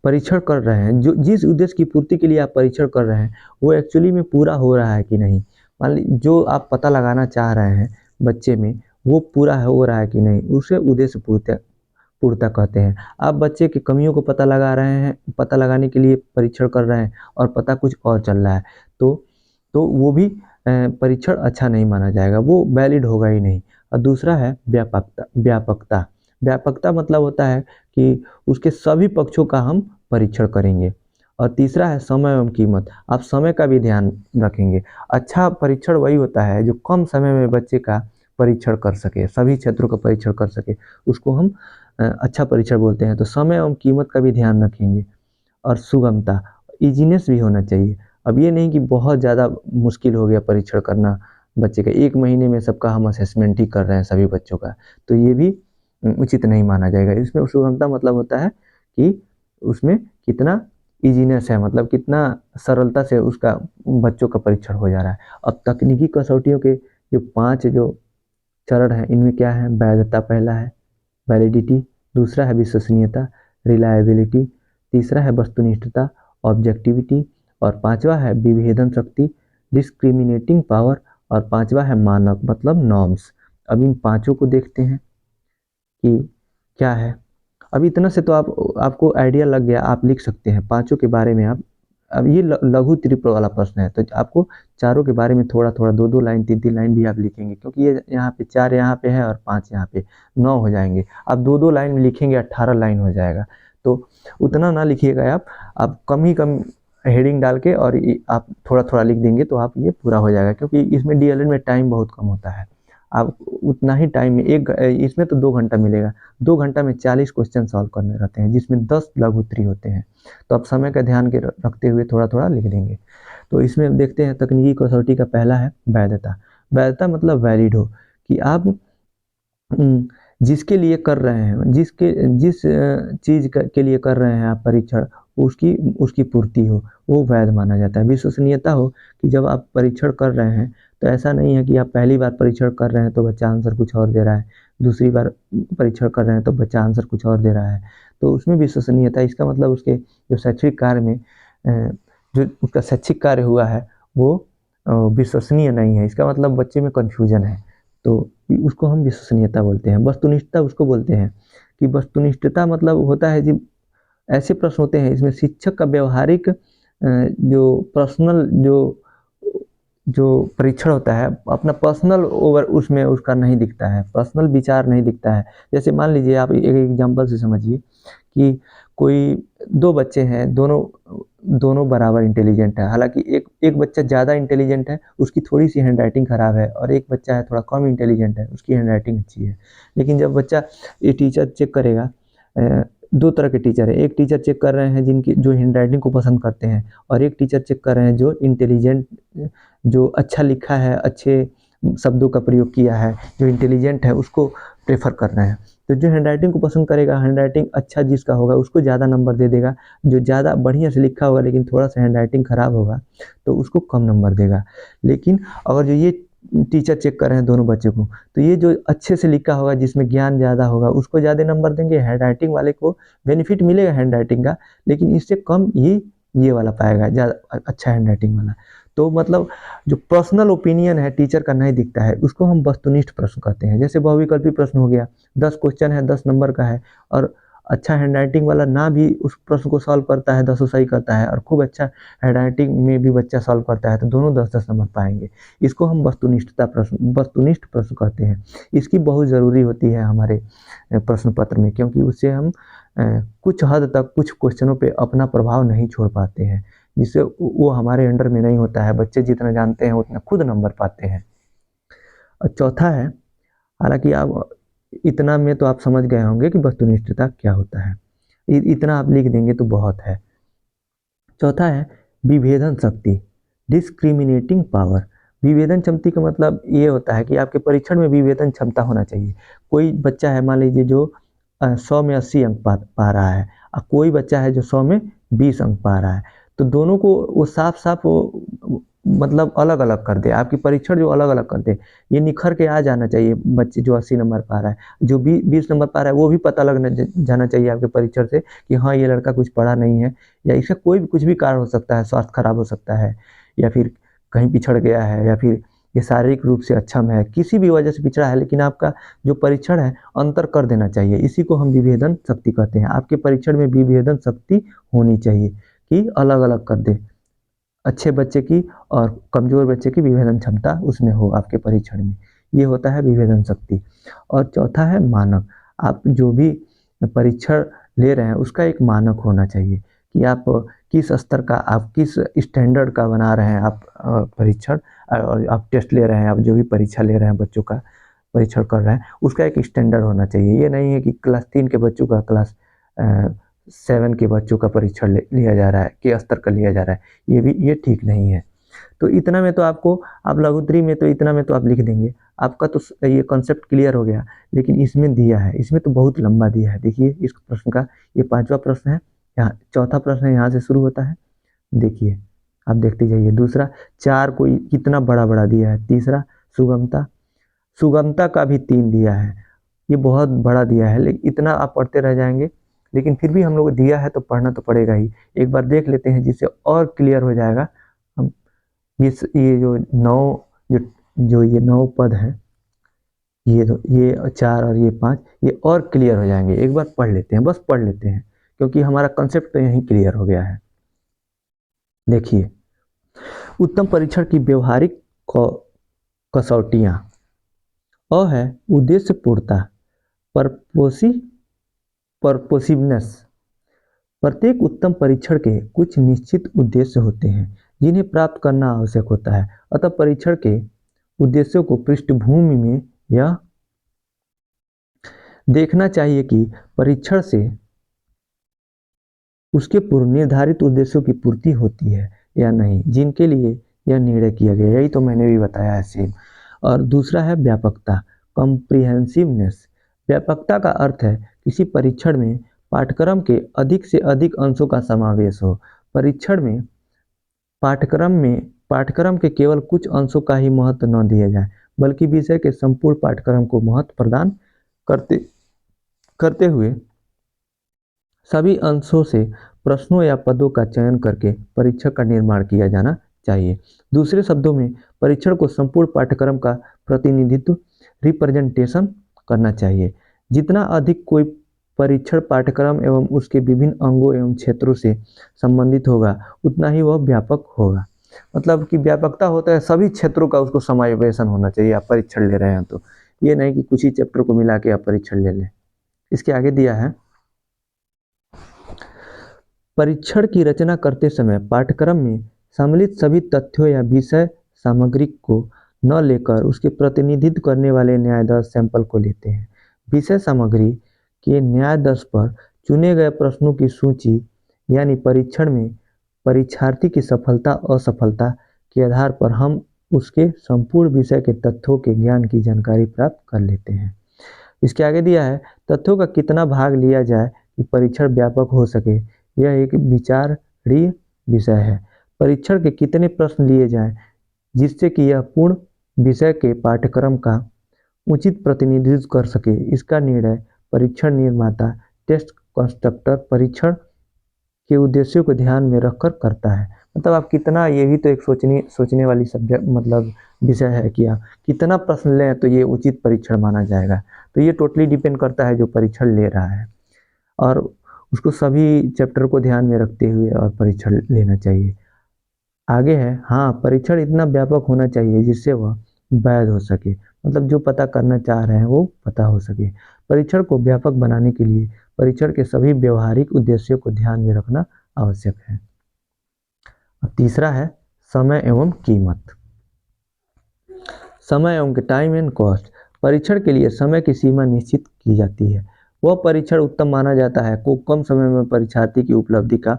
परीक्षण कर रहे हैं, जो जिस उद्देश्य की पूर्ति के लिए आप परीक्षण कर रहे हैं, वो एक्चुअली में पूरा हो रहा है कि नहीं। मान लीजिए जो आप पता लगाना चाह रहे हैं बच्चे में, वो पूरा हो रहा है कि नहीं, उसे उद्देश्य पूर्णता कहते हैं। आप बच्चे की कमियों को पता लगा रहे हैं, पता लगाने के लिए परीक्षण कर रहे हैं और पता कुछ और चल रहा है, तो वो भी परीक्षण अच्छा नहीं माना जाएगा, वो वैलिड होगा ही नहीं। और दूसरा है व्यापकता। व्यापकता मतलब होता है कि उसके सभी पक्षों का हम परीक्षण करेंगे। और तीसरा है समय एवं कीमत, आप समय का भी ध्यान रखेंगे। अच्छा परीक्षण वही होता है जो कम समय में बच्चे का परीक्षण कर सके, सभी क्षेत्रों का परीक्षण कर सके, उसको हम अच्छा परीक्षण बोलते हैं। तो समय एवं कीमत का भी ध्यान रखेंगे। और सुगमता, इजीनेस भी होना चाहिए। अब ये नहीं कि बहुत ज़्यादा मुश्किल हो गया परीक्षण करना बच्चे का, 1 महीने में सबका हम असेसमेंट ही कर रहे हैं सभी बच्चों का, तो ये भी उचित नहीं माना जाएगा। इसमें सुगमता मतलब होता है कि उसमें कितना इजीनेस है, मतलब कितना सरलता से उसका बच्चों का परीक्षण हो जा रहा है। अब तकनीकी कसौटियों के जो 5 जो चरण हैं, इनमें क्या है? वैधता पहला है, वैलिडिटी, दूसरा है विश्वसनीयता, रिलायबिलिटी, तीसरा है वस्तुनिष्ठता, ऑब्जेक्टिविटी, और पांचवा है विभेदन शक्ति, डिस्क्रिमिनेटिंग पावर, और पांचवा है मानक मतलब नॉर्म्स। अब इन पांचों को देखते हैं कि क्या है। अब इतना से तो आपको आइडिया लग गया, आप लिख सकते हैं पांचों के बारे में आप। अब ये लघु त्रिप्र वाला प्रश्न है, तो आपको चारों के बारे में थोड़ा थोड़ा 2-2 लाइन 3-3 लाइन भी आप लिखेंगे, क्योंकि ये यहाँ पे 4 यहाँ पे है और 5 यहाँ पे, 9 हो जाएंगे। आप 2-2 लाइन में लिखेंगे, 18 लाइन हो जाएगा। तो उतना ना लिखिएगा आप कम ही कम हेडिंग डाल के और आप थोड़ा थोड़ा लिख देंगे तो आप ये पूरा हो जाएगा, क्योंकि इसमें डीएलएड में टाइम बहुत कम होता है। आप उतना ही टाइम में इसमें तो 2 घंटा मिलेगा, 2 घंटा में 40 क्वेश्चन सॉल्व करने रहते हैं जिसमें 10 लघु उत्तरी होते हैं। तो आप समय का ध्यान के रखते हुए थोड़ा थोड़ा लिख देंगे। तो इसमें देखते हैं तकनीकी कसौटी का पहला है वैधता। वैधता मतलब वैलिड हो, कि आप जिसके लिए कर रहे हैं, जिस चीज़ के लिए कर रहे हैं आप परीक्षण, उसकी उसकी पूर्ति हो, वो वैध माना जाता है। विश्वसनीयता हो, कि जब आप परीक्षण कर रहे हैं तो ऐसा नहीं है कि आप पहली बार परीक्षण कर रहे हैं तो बच्चा आंसर कुछ और दे रहा है, दूसरी बार परीक्षण कर रहे हैं तो बच्चा आंसर कुछ और दे रहा है, तो उसमें विश्वसनीयता, इसका मतलब उसके जो शैक्षिक कार्य में जो उसका शैक्षिक कार्य हुआ है वो विश्वसनीय नहीं है, इसका मतलब बच्चे में कन्फ्यूजन है, तो उसको हम विश्वसनीयता बोलते हैं। वस्तुनिष्ठता उसको बोलते हैं, कि वस्तुनिष्ठता मतलब होता है जी, ऐसे प्रश्न होते हैं इसमें शिक्षक का व्यवहारिक जो पर्सनल जो परीक्षण होता है, अपना पर्सनल ओवर उसमें उसका नहीं दिखता है, पर्सनल विचार नहीं दिखता है। जैसे मान लीजिए आप एक एग्जांपल से समझिए कि कोई 2 बच्चे हैं, दोनों दोनों बराबर इंटेलिजेंट है, हालांकि एक बच्चा ज़्यादा इंटेलिजेंट है, उसकी थोड़ी सी हैंड राइटिंग खराब है, और एक बच्चा है थोड़ा कम इंटेलिजेंट है, उसकी हैंड राइटिंग अच्छी है। लेकिन जब बच्चा ये टीचर चेक करेगा, 2 तरह के टीचर है, एक टीचर चेक कर रहे हैं जिनकी जो हैंड राइटिंग को पसंद करते हैं, और एक टीचर चेक कर रहे हैं जो इंटेलिजेंट, जो अच्छा लिखा है, अच्छे शब्दों का प्रयोग किया है, जो इंटेलिजेंट है उसको प्रेफर कर रहे हैं। तो जो हैंड राइटिंग को पसंद करेगा, हैंड राइटिंग अच्छा जिसका होगा उसको ज़्यादा नंबर दे देगा, जो ज़्यादा बढ़िया से लिखा होगा लेकिन थोड़ा सा हैंड राइटिंग खराब होगा तो उसको कम नंबर देगा। लेकिन अगर जो ये टीचर चेक कर रहे हैं दोनों बच्चों को, तो ये जो अच्छे से लिखा होगा, जिसमें ज्ञान ज़्यादा होगा, उसको ज़्यादा नंबर देंगे, हैंड राइटिंग वाले को बेनिफिट मिलेगा हैंड राइटिंग का, लेकिन इससे कम ये वाला पाएगा, ज़्यादा अच्छा हैंड राइटिंग वाला। तो मतलब जो पर्सनल ओपिनियन है टीचर का नहीं दिखता है, उसको हम वस्तुनिष्ठ प्रश्न कहते हैं। जैसे बहुविकल्पी प्रश्न हो गया, 10 क्वेश्चन है, 10 नंबर का है, और अच्छा हैंड राइटिंग वाला ना भी उस प्रश्न को सॉल्व करता है, 10 सही करता है, और खूब अच्छा हैंड राइटिंग में भी बच्चा सॉल्व करता है, तो दोनों 10-10 नंबर पाएंगे। इसको हम वस्तुनिष्ठ प्रश्न कहते हैं। इसकी बहुत ज़रूरी होती है हमारे प्रश्न पत्र में, क्योंकि उससे हम कुछ हद तक कुछ क्वेश्चनों पे अपना प्रभाव नहीं छोड़ पाते हैं, जिससे वो हमारे अंडर में नहीं होता है, बच्चे जितना जानते हैं उतना खुद नंबर पाते हैं। और चौथा है, हालांकि आप इतना में तो आप समझ गए होंगे कि वस्तुनिष्ठता क्या होता है, इतना आप लिख देंगे तो बहुत है। चौथा है विभेदन शक्ति, डिस्क्रिमिनेटिंग पावर। विभेदन क्षमता का मतलब ये होता है कि आपके परीक्षण में विभेदन क्षमता होना चाहिए। कोई बच्चा है मान लीजिए जो 100 में 80 अंक पा रहा है, और कोई बच्चा है जो 100 में 20 अंक पा रहा है, तो दोनों को वो साफ साफ मतलब अलग अलग कर दे, आपकी परीक्षण जो अलग अलग कर दे, ये निखर के आ जाना चाहिए। बच्चे जो 80 नंबर पा रहा है, जो 20 नंबर पा रहा है, वो भी पता लगना जाना चाहिए आपके परीक्षण से कि हाँ ये लड़का कुछ पढ़ा नहीं है, या इसका कोई भी कुछ भी कारण हो सकता है, स्वास्थ्य खराब हो सकता है, या फिर कहीं पिछड़ गया है, या फिर ये शारीरिक रूप से अक्षम है, किसी भी वजह से पिछड़ा है, लेकिन आपका जो परीक्षण है अंतर कर देना चाहिए। इसी को हम विभेदन शक्ति कहते हैं। आपके परीक्षण में विभेदन शक्ति होनी चाहिए, कि अलग अलग कर दे, अच्छे बच्चे की और कमज़ोर बच्चे की विभेदन क्षमता उसमें हो आपके परीक्षण में, ये होता है विभेदन शक्ति। और चौथा है मानक। आप जो भी परीक्षण ले रहे हैं उसका एक मानक होना चाहिए, कि आप किस स्तर का, आप किस स्टैंडर्ड का बना रहे हैं आप परीक्षण, और आप टेस्ट ले रहे हैं, आप जो भी परीक्षा ले रहे हैं, बच्चों का परीक्षण कर रहे हैं, उसका एक स्टैंडर्ड होना चाहिए। ये नहीं है कि क्लास 3 के बच्चों का क्लास 7 के बच्चों का परीक्षण लिया जा रहा है, के स्तर का लिया जा रहा है, ये ठीक नहीं है। तो इतना में तो आपको, आप लघु उत्तरी में तो इतना में तो आप लिख देंगे, आपका तो ये कॉन्सेप्ट क्लियर हो गया। लेकिन इसमें दिया है, इसमें तो बहुत लंबा दिया है। देखिए इस प्रश्न का, ये 5वां प्रश्न है, यहाँ चौथा प्रश्न है, यहाँ से शुरू होता है। देखिए आप देखते जाइए। दूसरा 4 को कितना बड़ा बड़ा दिया है। तीसरा सुगमता, सुगमता का भी 3 दिया है, ये बहुत बड़ा दिया है, लेकिन इतना आप पढ़ते रह जाएंगे। लेकिन फिर भी हम लोग दिया है तो पढ़ना तो पड़ेगा ही। एक बार देख लेते हैं जिससे और क्लियर हो जाएगा। हम ये जो 9 जो ये 9 पद हैं, ये 4 और ये 5, ये और क्लियर हो जाएंगे। एक बार पढ़ लेते हैं, बस पढ़ लेते हैं, क्योंकि हमारा कंसेप्ट तो यहीं क्लियर हो गया है। देखिए उत्तम परीक्षण की व्यवहारिक कसौटियाँ। अ है उद्देश्य पूर्णता, परपोसिवनेस। प्रत्येक उत्तम परीक्षण के कुछ निश्चित उद्देश्य होते हैं जिन्हें प्राप्त करना आवश्यक होता है, अतः परीक्षण के उद्देश्यों को पृष्ठभूमि में यह देखना चाहिए कि परीक्षण से उसके पूर्व निर्धारित उद्देश्यों की पूर्ति होती है या नहीं, जिनके लिए यह निर्णय किया गया। यही तो मैंने भी बताया है सेम। और दूसरा है व्यापकता, कॉम्प्रिहेंसिवनेस। व्यापकता का अर्थ है किसी परीक्षण में पाठ्यक्रम के अधिक से अधिक अंशों का समावेश हो। परीक्षण में पाठ्यक्रम के केवल कुछ अंशों का ही महत्व न दिया जाए, बल्कि विषय के संपूर्ण पाठ्यक्रम को महत्व प्रदान करते करते हुए सभी अंशों से प्रश्नों या पदों का चयन करके परीक्षण का निर्माण किया जाना चाहिए। दूसरे शब्दों में, परीक्षण को संपूर्ण पाठ्यक्रम का प्रतिनिधित्व, रिप्रेजेंटेशन करना चाहिए। जितना अधिक कोई परीक्षण पाठ्यक्रम एवं उसके विभिन्न अंगों एवं क्षेत्रों से संबंधित होगा, उतना ही वह व्यापक होगा। मतलब कि व्यापकता होता है सभी क्षेत्रों का उसको समावेशन होना चाहिए। आप परीक्षण ले रहे हैं तो ये नहीं कि कुछ ही चैप्टर को मिला के आप परीक्षण ले लें। इसके आगे दिया है, परीक्षण की रचना करते समय पाठ्यक्रम में सम्मिलित सभी तथ्यों या विषय सामग्री को न लेकर उसके प्रतिनिधित्व करने वाले न्यायाधीश सैंपल को लेते हैं। विषय सामग्री के न्यायाधीश पर चुने गए प्रश्नों की सूची, यानी परीक्षण में परीक्षार्थी की सफलता असफलता के आधार पर हम उसके संपूर्ण विषय के तथ्यों के ज्ञान की जानकारी प्राप्त कर लेते हैं। इसके आगे दिया है, तथ्यों का कितना भाग लिया जाए कि परीक्षण व्यापक हो सके, यह एक विचारणीय विषय है। परीक्षण के कितने प्रश्न लिए जाएं जिससे कि यह पूर्ण विषय के पाठ्यक्रम का उचित प्रतिनिधित्व कर सके, इसका निर्णय परीक्षण निर्माता, टेस्ट कंस्ट्रक्टर परीक्षण के उद्देश्यों को ध्यान में रखकर करता है। मतलब आप कितना, ये भी तो एक सोचने वाली सब्जेक्ट मतलब विषय है कि आप कितना प्रश्न लें तो ये उचित परीक्षण माना जाएगा। तो ये टोटली डिपेंड करता है जो परीक्षण ले रहा है, और उसको सभी चैप्टर को ध्यान में रखते हुए और परीक्षण लेना चाहिए। आगे है, हाँ, परीक्षण इतना व्यापक होना चाहिए जिससे वह वैध हो सके। मतलब जो पता करना चाह रहे हैं वो पता हो सके। परीक्षण को व्यापक बनाने के लिए परीक्षण के सभी व्यवहारिक उद्देश्यों को ध्यान में रखना आवश्यक है। और तीसरा है समय एवं कीमत। समय एवं टाइम एंड कॉस्ट। परीक्षण के लिए समय की सीमा निश्चित की जाती है। वह परीक्षण उत्तम माना जाता है को कम समय में परीक्षार्थी की उपलब्धि का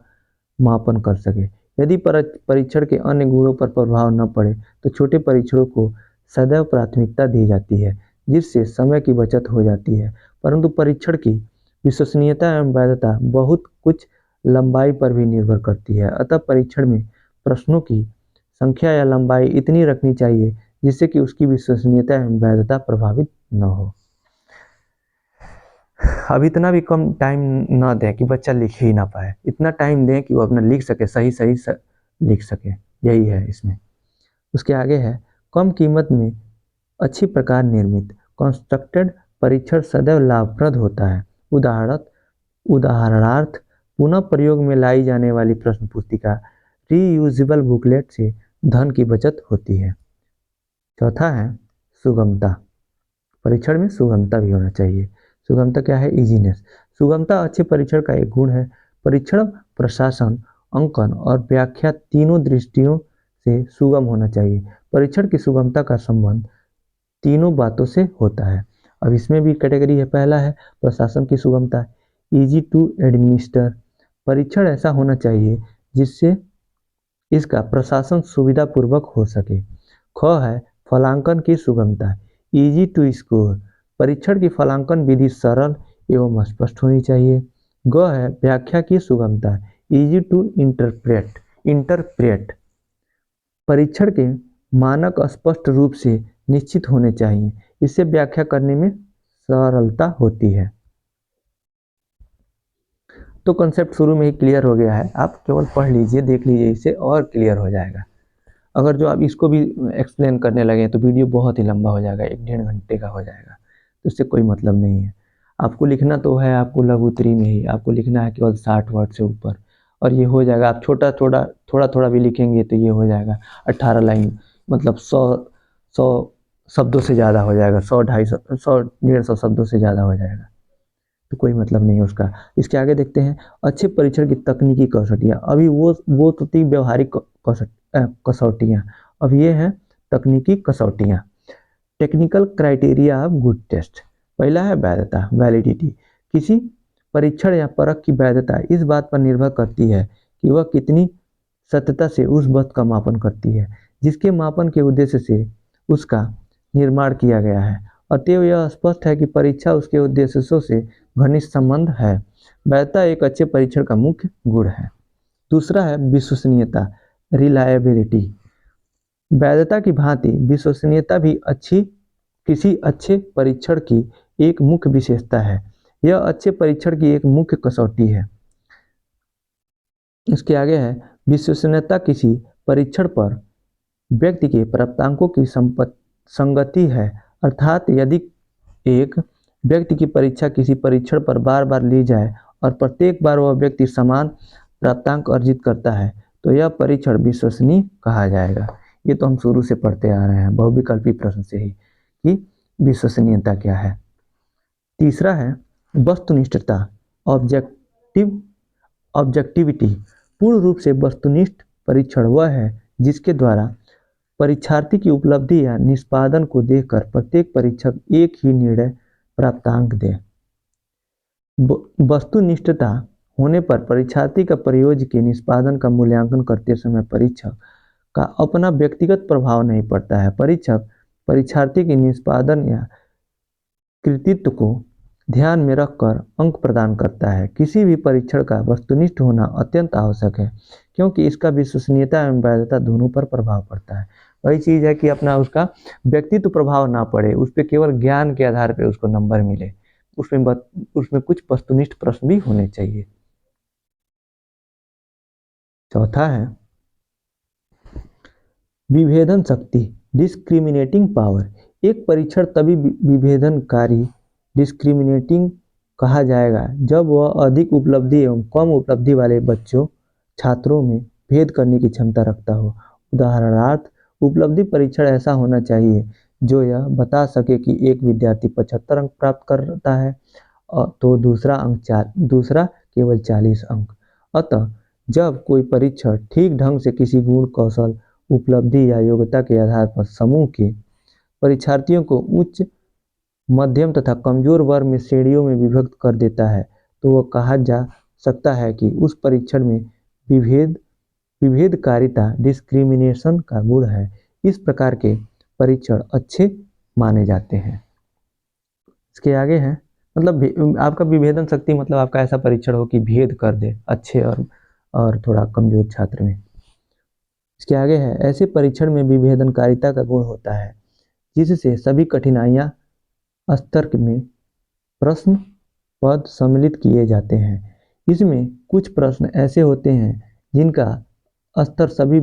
मापन कर सके। यदि परीक्षण के अन्य गुणों पर प्रभाव न पड़े तो छोटे परीक्षणों को सदैव प्राथमिकता दी जाती है, जिससे समय की बचत हो जाती है। परंतु परीक्षण की विश्वसनीयता एवं वैधता बहुत कुछ लंबाई पर भी निर्भर करती है। अतः परीक्षण में प्रश्नों की संख्या या लंबाई इतनी रखनी चाहिए जिससे कि उसकी विश्वसनीयता एवं वैधता प्रभावित न हो। अब इतना भी कम टाइम ना दें कि बच्चा लिख ही ना पाए, इतना टाइम दें कि वो अपना लिख सके, सही लिख सके, यही है इसमें। उसके आगे है, कम कीमत में अच्छी प्रकार निर्मित कंस्ट्रक्टेड परीक्षण सदैव लाभप्रद होता है। उदाहरणार्थ पुनः प्रयोग में लाई जाने वाली प्रश्न पुस्तिका, रीयूजेबल बुकलेट से धन की बचत होती है। चौथा है सुगमता। परीक्षण में सुगमता भी होना चाहिए। सुगमता क्या है? इजीनेस। सुगमता अच्छे परीक्षण का एक गुण है। परीक्षण प्रशासन, अंकन और व्याख्या तीनों दृष्टियों से सुगम होना चाहिए। परीक्षण की सुगमता का संबंध तीनों बातों से होता है। अब इसमें भी कैटेगरी है। पहला है प्रशासन की सुगमता, इजी टू एडमिनिस्टर। परीक्षण ऐसा होना चाहिए जिससे इसका प्रशासन सुविधापूर्वक हो सके। ख है फलांकन की सुगमता, इजी टू स्कोर। परीक्षण की फलांकन विधि सरल एवं स्पष्ट होनी चाहिए। ग है व्याख्या की सुगमता, इजी टू इंटरप्रेट। परीक्षण के मानक स्पष्ट रूप से निश्चित होने चाहिए, इससे व्याख्या करने में सरलता होती है। तो कॉन्सेप्ट शुरू में ही क्लियर हो गया है, आप केवल पढ़ लीजिए, देख लीजिए, इससे और क्लियर हो जाएगा। अगर जो आप इसको भी एक्सप्लेन करने लगे तो वीडियो बहुत ही लंबा हो जाएगा, 1-1.5 घंटे का हो जाएगा। तो इससे कोई मतलब नहीं है। आपको लिखना तो है, आपको लघुत्तरी में ही आपको लिखना है केवल 60 वर्ड से ऊपर, और ये हो जाएगा। आप थोड़ा थोड़ा भी लिखेंगे तो ये हो जाएगा 18 लाइन, मतलब 100 शब्दों से ज़्यादा हो जाएगा, 100-150 शब्दों से ज़्यादा हो जाएगा। तो कोई मतलब नहीं है उसका। इसके आगे देखते हैं अच्छे परीक्षण की तकनीकी कसौटियाँ। अभी वो तो थी व्यवहारिक कसौटियाँ, अब ये हैं तकनीकी कसौटियाँ। Technical criteria of good test. पहला है वैधता, वैलिडिटी। किसी परीक्षण या परख की वैधता इस बात पर निर्भर करती है कि वह कितनी सत्यता से उस वस्तु का मापन करती है जिसके मापन के उद्देश्य से उसका निर्माण किया गया है। अतएव यह स्पष्ट है कि परीक्षा उसके उद्देश्यों से घनिष्ठ संबंध है। वैधता एक अच्छे परीक्षण का मुख्य गुण है। दूसरा है विश्वसनीयता, रिलायबिलिटी। वैधता की भांति विश्वसनीयता भी किसी अच्छे परीक्षण की एक मुख्य विशेषता है। यह अच्छे परीक्षण की एक मुख्य कसौटी है। इसके आगे है विश्वसनीयता किसी परीक्षण पर व्यक्ति के प्राप्तांकों की संगति है। अर्थात यदि एक व्यक्ति की परीक्षा किसी परीक्षण पर बार बार ली जाए और प्रत्येक बार वह व्यक्ति समान प्राप्तांक अर्जित करता है तो यह परीक्षण विश्वसनीय कहा जाएगा। ये तो हम शुरू से पढ़ते आ रहे हैं बहुविकल्पी प्रश्न से ही कि विश्वसनीयता क्या है। तीसरा है वस्तुनिष्ठता, ऑब्जेक्टिविटी। पूर्ण रूप से वस्तुनिष्ठ परीक्षण वह है जिसके द्वारा परीक्षार्थी की उपलब्धि या निष्पादन को देखकर प्रत्येक परीक्षक एक ही निर्णय प्राप्तांक दे। वस्तुनिष्ठता होने पर परीक्षार्थी का प्रयोज्य के निष्पादन का मूल्यांकन करते समय परीक्षक का अपना व्यक्तिगत प्रभाव नहीं पड़ता है। परीक्षक परीक्षार्थी के निष्पादन या कृतित्व को ध्यान में रखकर अंक प्रदान करता है। किसी भी परीक्षण का वस्तुनिष्ठ होना अत्यंत आवश्यक है क्योंकि इसका विश्वसनीयता एवं वैधता दोनों पर प्रभाव पड़ता है। वही चीज़ है कि अपना उसका व्यक्तित्व प्रभाव ना पड़े, उस पर केवल ज्ञान के आधार पर उसको नंबर मिले। उसमें कुछ वस्तुनिष्ठ प्रश्न भी होने चाहिए। चौथा है विभेदन शक्ति, डिस्क्रिमिनेटिंग पावर। एक परीक्षण तभी विभेदनकारी, डिस्क्रिमिनेटिंग कहा जाएगा जब वह अधिक उपलब्धि एवं कम उपलब्धि वाले छात्रों में भेद करने की क्षमता रखता हो। उदाहरणार्थ, उपलब्धि परीक्षण ऐसा होना चाहिए जो यह बता सके कि एक विद्यार्थी 75 अंक प्राप्त करता है तो दूसरा केवल 40 अंक। अतः जब कोई परीक्षण ठीक ढंग से किसी गुण, कौशल, उपलब्धि या योग्यता के आधार पर समूह के परीक्षार्थियों को उच्च, मध्यम तथा कमजोर वर्ग में श्रेणियों में विभक्त कर देता है तो वह कहा जा सकता है कि उस परीक्षण में विभेदकारिता, डिस्क्रिमिनेशन का गुण है। इस प्रकार के परीक्षण अच्छे माने जाते हैं। इसके आगे है मतलब आपका विभेदन शक्ति मतलब आपका ऐसा परीक्षण हो कि भेद कर दे अच्छे और थोड़ा कमजोर छात्र में। इसके आगे है ऐसे परीक्षण में विभेदनकारिता का गुण होता है जिससे सभी कठिनाइयाँ स्तर में प्रश्न पद सम्मिलित किए जाते हैं। इसमें कुछ प्रश्न ऐसे होते हैं जिनका स्तर सभी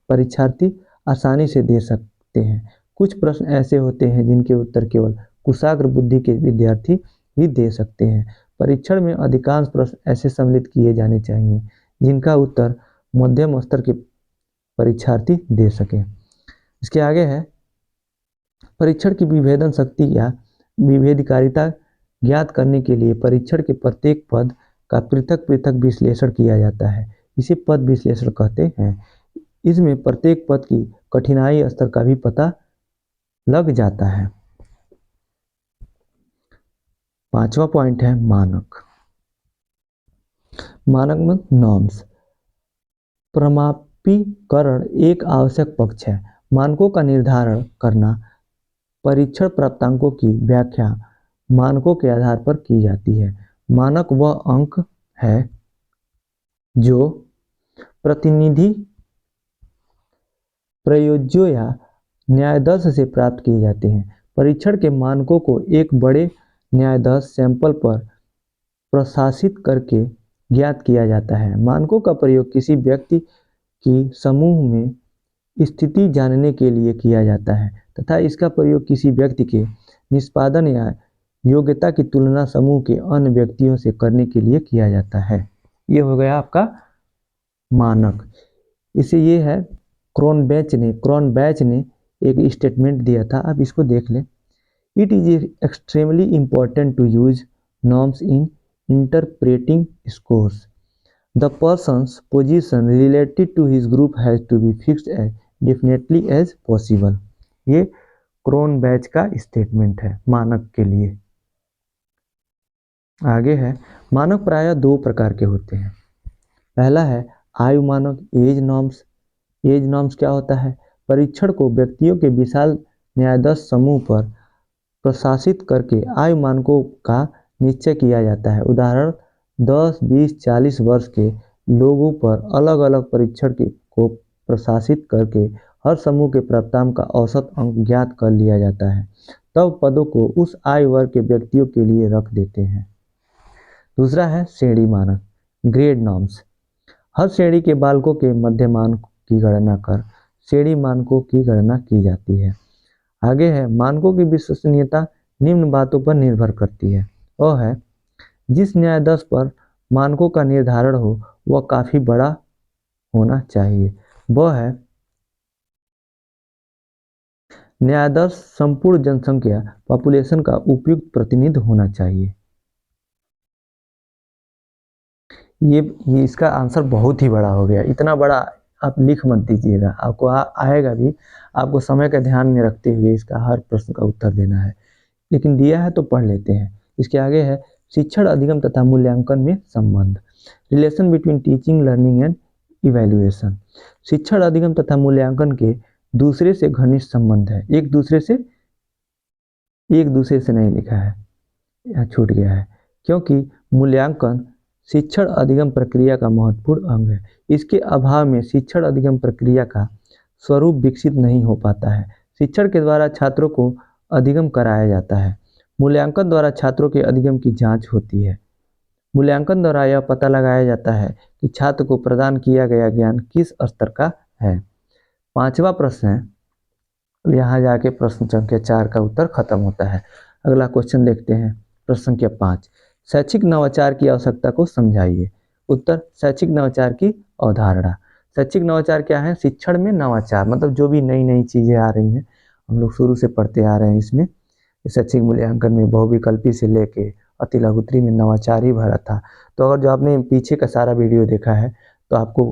परीक्षार्थी आसानी से दे सकते हैं। कुछ प्रश्न ऐसे होते हैं जिनके उत्तर केवल कुशाग्र बुद्धि के विद्यार्थी ही दे सकते हैं। परीक्षण में अधिकांश प्रश्न ऐसे सम्मिलित किए जाने चाहिए जिनका उत्तर मध्यम स्तर के परीक्षार्थी दे सकें। इसके आगे है परीक्षण की विभेदन शक्ति या विभेदकारिता ज्ञात करने के लिए परीक्षण के प्रत्येक पद का पृथक पृथक विश्लेषण किया जाता है। इसे पद विश्लेषण कहते हैं। इसमें प्रत्येक पद की कठिनाई स्तर का भी पता लग जाता है। पांचवा पॉइंट है मानक। मानक में नॉर्म्स। प्रमाणीकरण एक आवश्यक पक्ष है। मानकों का निर्धारण करना परीक्षण प्राप्तांकों की व्याख्या मानकों के आधार पर की जाती है। मानक वह अंक है जो प्रतिनिधि, प्रयोज्यों या न्यायाधीश से प्राप्त किए जाते हैं। परीक्षण के मानकों को एक बड़े न्यायाधीश सैंपल पर प्रशासित करके ज्ञात किया जाता है। मानकों का प्रयोग किसी व्यक्ति की समूह में स्थिति जानने के लिए किया जाता है तथा इसका प्रयोग किसी व्यक्ति के निष्पादन या योग्यता की तुलना समूह के अन्य व्यक्तियों से करने के लिए किया जाता है। ये हो गया आपका मानक। इसे ये है क्रॉनबैच ने एक स्टेटमेंट दिया था, आप इसको देख लें। It is extremely important to use norms in interpreting scores. The person's position related to his group has to be fixed as definitely as possible. ये क्रोनबेच का स्टेटमेंट है मानक के लिए। आगे है, मानक प्रायः दो प्रकार के होते हैं। पहला है आयु मानक, एज नॉर्म्स। एज नॉर्म्स क्या होता है? परीक्षण को व्यक्तियों के विशाल न्यायदर्श समूह पर प्रशासित करके आयु मानकों का निश्चय किया जाता है। उदाहरण 10, 20, 40 वर्ष के लोगों पर अलग अलग परीक्षण को प्रशासित करके हर समूह के प्राप्तांक का औसत अंक ज्ञात कर लिया जाता है, तब पदों को उस आयु वर्ग के व्यक्तियों के लिए रख देते हैं। दूसरा है श्रेणी मानक, ग्रेड नॉर्म्स। हर श्रेणी के बालकों के मध्यमान की गणना कर श्रेणी मानकों की गणना की जाती है। आगे है, मानकों की विश्वसनीयता निम्न बातों पर निर्भर करती है। वह है, जिस न्यायाधीश पर मानकों का निर्धारण हो वह काफी बड़ा होना चाहिए। वह है, न्यायाधीश संपूर्ण जनसंख्या पॉपुलेशन का उपयुक्त प्रतिनिधि होना चाहिए। ये इसका आंसर बहुत ही बड़ा हो गया, इतना बड़ा आप लिख मत दीजिएगा, आपको आएगा भी, आपको समय का ध्यान में रखते हुए इसका हर प्रश्न का उत्तर देना है, लेकिन दिया है तो पढ़ लेते हैं। इसके आगे है, शिक्षण अधिगम तथा मूल्यांकन में संबंध, relation between teaching, learning and evaluation. शिक्षण अधिगम तथा मूल्यांकन के दूसरे से घनिष्ठ संबंध है। एक दूसरे से नहीं लिखा है, यहाँ छूट गया है, क्योंकि मूल्यांकन शिक्षण अधिगम प्रक्रिया का महत्वपूर्ण अंग है। इसके अभाव में शिक्षण अधिगम प्रक्रिया का स्वरूप विकसित नहीं हो पाता है। शिक्षण के द्वारा छात्रों को अधिगम कराया जाता है, मूल्यांकन द्वारा छात्रों के अधिगम की जांच होती है। मूल्यांकन द्वारा यह पता लगाया जाता है कि छात्र को प्रदान किया गया ज्ञान किस स्तर का है। पांचवा प्रश्न है, यहाँ जाके प्रश्न संख्या 4 का उत्तर खत्म होता है। अगला क्वेश्चन देखते हैं, प्रश्न संख्या 5, शैक्षिक नवाचार की आवश्यकता को समझाइए। उत्तर, शैक्षिक नवाचार की अवधारणा। शैक्षिक नवाचार क्या है? शिक्षण में नवाचार, मतलब जो भी नई नई चीज़ें आ रही हैं, हम लोग शुरू से पढ़ते आ रहे हैं इसमें। शैक्षिक मूल्यांकन में बहुविकल्पी से लेके अति लघुत्तरी में नवाचार ही भरा था। तो अगर जो आपने पीछे का सारा वीडियो देखा है तो आपको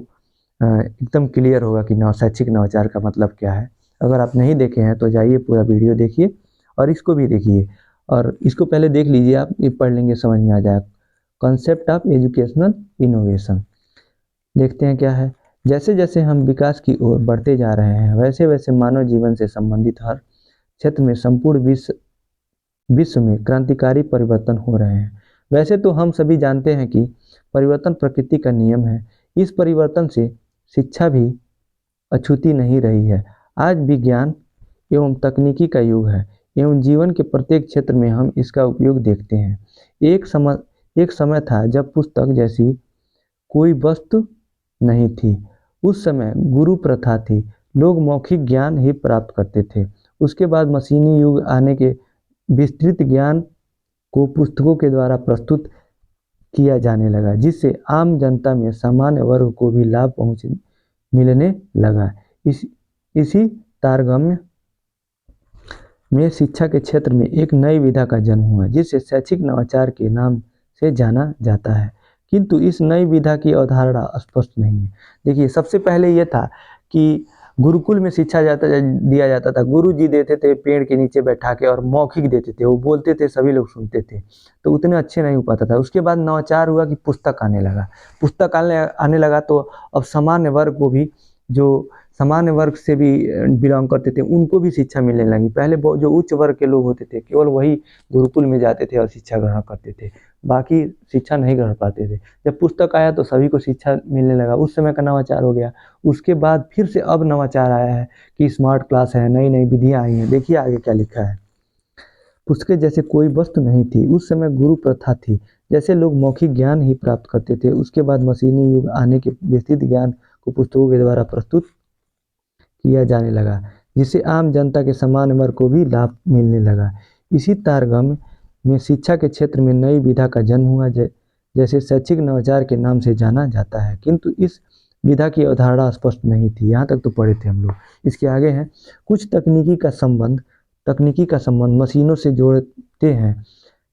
एकदम क्लियर होगा कि शैक्षिक नवाचार का मतलब क्या है। अगर आप नहीं देखे हैं तो जाइए पूरा वीडियो देखिए और इसको भी देखिए, और इसको पहले देख लीजिए आप, ये पढ़ लेंगे समझ में आ जाएगा। कॉन्सेप्ट ऑफ एजुकेशनल इनोवेशन देखते हैं क्या है। जैसे जैसे हम विकास की ओर बढ़ते जा रहे हैं वैसे वैसे मानव जीवन से संबंधित हर क्षेत्र में संपूर्ण विश्व में क्रांतिकारी परिवर्तन हो रहे हैं। वैसे तो हम सभी जानते हैं कि परिवर्तन प्रकृति का नियम है। इस परिवर्तन से शिक्षा भी अछूती नहीं रही है। आज विज्ञान एवं तकनीकी का युग है एवं जीवन के प्रत्येक क्षेत्र में हम इसका उपयोग देखते हैं। एक समय था जब पुस्तक जैसी कोई वस्तु नहीं थी। उस समय गुरु प्रथा थी, लोग मौखिक ज्ञान ही प्राप्त करते थे। उसके बाद मशीनी युग आने के विस्तृत ज्ञान को पुस्तकों के द्वारा प्रस्तुत किया जाने लगा, जिससे आम जनता में सामान्य वर्ग को भी लाभ मिलने लगा। इसी तारतम्य में शिक्षा के क्षेत्र में एक नई विधा का जन्म हुआ जिसे शैक्षिक नवाचार के नाम से जाना जाता है, किंतु इस नई विधा की अवधारणा स्पष्ट नहीं है। देखिए, सबसे पहले यह था कि गुरुकुल में शिक्षा दिया जाता था। गुरु जी देते थे पेड़ के नीचे बैठा के और मौखिक देते थे, वो बोलते थे सभी लोग सुनते थे, तो उतने अच्छे नहीं हो पाता था। उसके बाद नवाचार हुआ कि पुस्तक आने लगा। पुस्तक आने लगा तो अब सामान्य वर्ग को भी, जो सामान्य वर्ग से भी बिलोंग करते थे, उनको भी शिक्षा मिलने लगी। पहले जो उच्च वर्ग के लोग होते थे केवल वही गुरुकुल में जाते थे और शिक्षा ग्रहण करते थे, बाकी शिक्षा नहीं ग्रहण पाते थे। जब पुस्तक आया तो सभी को शिक्षा मिलने लगा, उस समय का नवाचार हो गया। उसके बाद फिर से अब नवाचार आया है कि स्मार्ट क्लास है, नई नई विधियाँ आई हैं। देखिए आगे क्या लिखा है, पुस्तकें जैसे कोई वस्तु नहीं थी। उस समय गुरु प्रथा थी, जैसे लोग मौखिक ज्ञान ही प्राप्त करते थे। उसके बाद मशीनी युग आने के विस्तृत ज्ञान को पुस्तकों के द्वारा प्रस्तुत किया जाने लगा, जिससे आम जनता के सामान्य वर्ग को भी लाभ मिलने लगा। इसी तारतम्य में शिक्षा के क्षेत्र में नई विधा का जन्म हुआ, जैसे शैक्षिक नवाचार के नाम से जाना जाता है, किंतु इस विधा की अवधारणा स्पष्ट नहीं थी। यहाँ तक तो पढ़े थे हम लोग। इसके आगे है, कुछ तकनीकी का संबंध मशीनों से जोड़ते हैं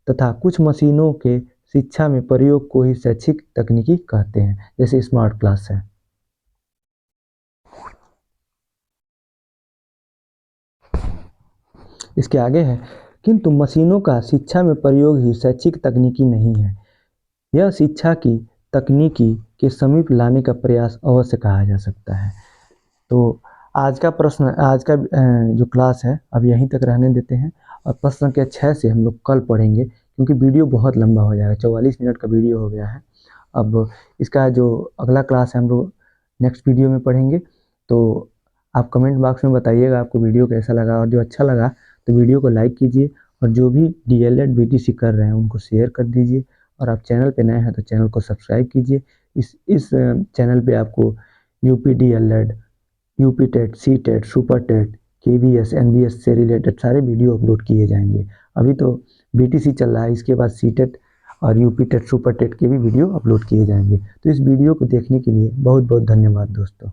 तथा कुछ मशीनों के शिक्षा में प्रयोग को ही शैक्षिक तकनीकी कहते हैं, जैसे स्मार्ट क्लास है। इसके आगे है, किंतु मशीनों का शिक्षा में प्रयोग ही शैक्षिक तकनीकी नहीं है, यह शिक्षा की तकनीकी के समीप लाने का प्रयास अवश्य कहा जा सकता है। तो आज का प्रश्न, आज का जो क्लास है अब यहीं तक रहने देते हैं, और प्रश्न संख्या 6 से हम लोग कल पढ़ेंगे, क्योंकि वीडियो बहुत लंबा हो जाएगा, 44 मिनट का वीडियो हो गया है। अब इसका जो अगला क्लास है हम लोग नेक्स्ट वीडियो में पढ़ेंगे। तो आप कमेंट बॉक्स में बताइएगा आपको वीडियो कैसा लगा, और जो अच्छा लगा तो वीडियो को लाइक कीजिए, और जो भी DLED BTC कर रहे हैं उनको शेयर कर दीजिए, और आप चैनल पे नए हैं तो चैनल को सब्सक्राइब कीजिए। इस चैनल पे आपको UP DLED, UP TET, C TET, super TET, KVS, NVS से रिलेटेड सारे वीडियो अपलोड किए जाएंगे। अभी तो BTC चल रहा है, इसके बाद सी टेट और UP टेट, सुपर टेट के भी वीडियो अपलोड किए जाएंगे। तो इस वीडियो को देखने के लिए बहुत बहुत धन्यवाद दोस्तों।